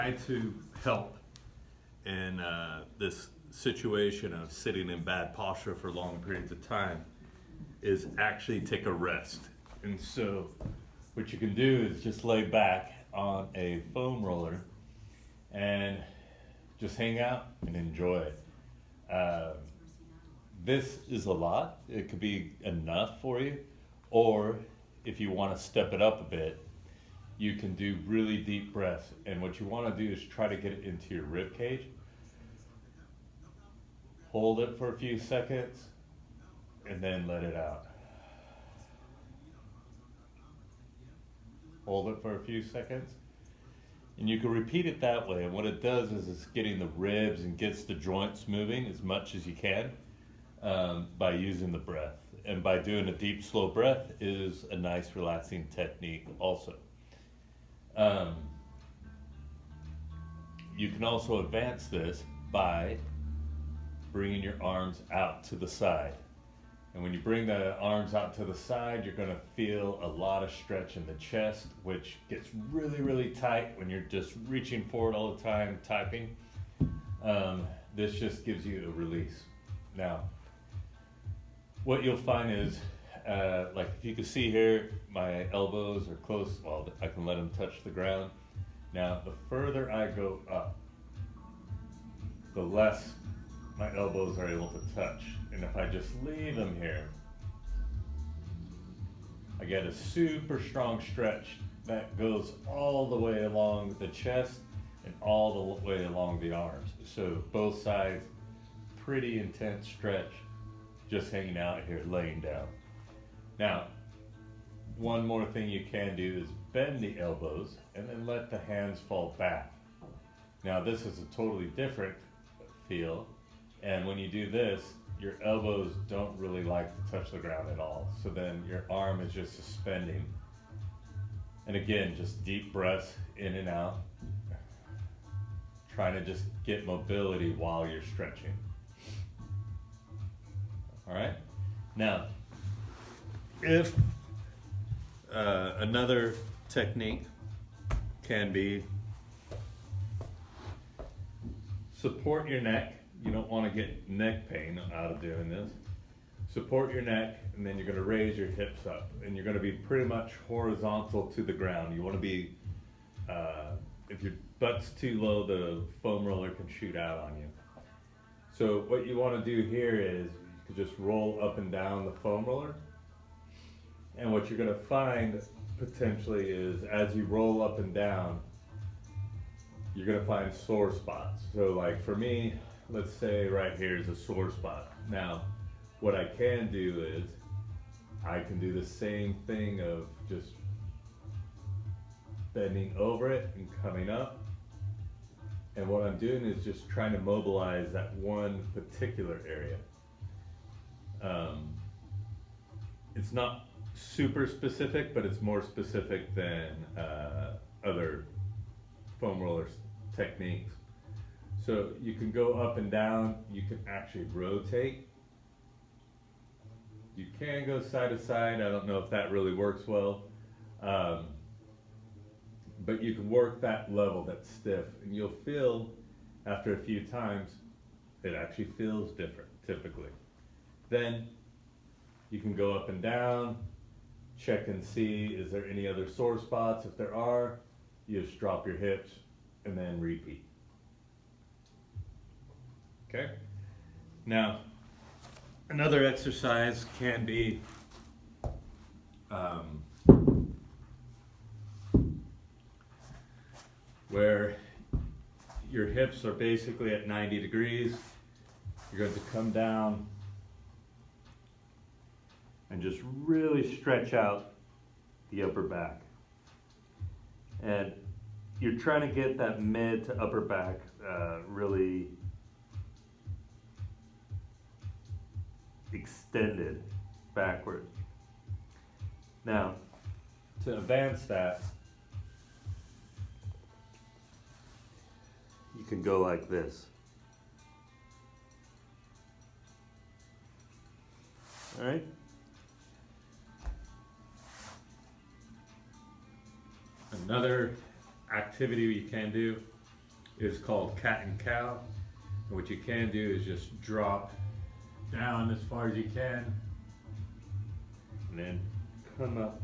Try to help in this situation of sitting in bad posture for long periods of time is actually take a rest. And so what you can do is just lay back on a foam roller and just hang out and enjoy it. This is a lot. It could be enough for you, or if you want to step it up a bit, you can do really deep breaths. And what you want to do is try to get it into your rib cage. Hold it for a few seconds and then let it out. Hold it for a few seconds. And you can repeat it that way. And what it does is it's getting the ribs and gets the joints moving as much as you can by using the breath. And by doing a deep, slow breath is a nice relaxing technique also. You can also advance this by bringing your arms out to the side. And when you bring the arms out to the side, you're going to feel a lot of stretch in the chest, which gets really, really tight when you're just reaching forward all the time, typing. This just gives you a release. Now, what you'll find is, like if you can see here, my elbows are close. Well, I can let them touch the ground. Now, the further I go up, the less my elbows are able to touch. And if I just leave them here, I get a super strong stretch that goes all the way along the chest and all the way along the arms. So both sides, pretty intense stretch, just hanging out here, laying down. Now, one more thing you can do is bend the elbows and then let the hands fall back. Now, this is a totally different feel. And when you do this, your elbows don't really like to touch the ground at all. So then your arm is just suspending. And again, just deep breaths in and out. Trying to just get mobility while you're stretching. All right? Now, if another technique can be support your neck. You don't want to get neck pain out of doing this. Support your neck, and then you're going to raise your hips up, and you're going to be pretty much horizontal to the ground. You want to be, if your butt's too low, the foam roller can shoot out on you. So what you want to do here is you can just roll up and down the foam roller, and what you're going to find potentially is as you roll up and down, you're going to find sore spots. So like for me, let's say right here is a sore spot. Now, what I can do is I can do the same thing of just bending over it and coming up. And what I'm doing is just trying to mobilize that one particular area. It's not super specific, but it's more specific than other foam roller techniques. So you can go up and down, you can actually rotate. You can go side to side, I don't know if that really works well. But you can work that level that's stiff, and you'll feel after a few times, it actually feels different, typically. Then you can go up and down, check and see, is there any other sore spots? If there are, you just drop your hips and then repeat. Okay. Now, another exercise can be where your hips are basically at 90 degrees. You're going to come down and just really stretch out the upper back. And you're trying to get that mid to upper back really extended backward. Now, to advance that, you can go like this. All right? Another activity you can do is called cat and cow. And what you can do is just drop down as far as you can, and then come up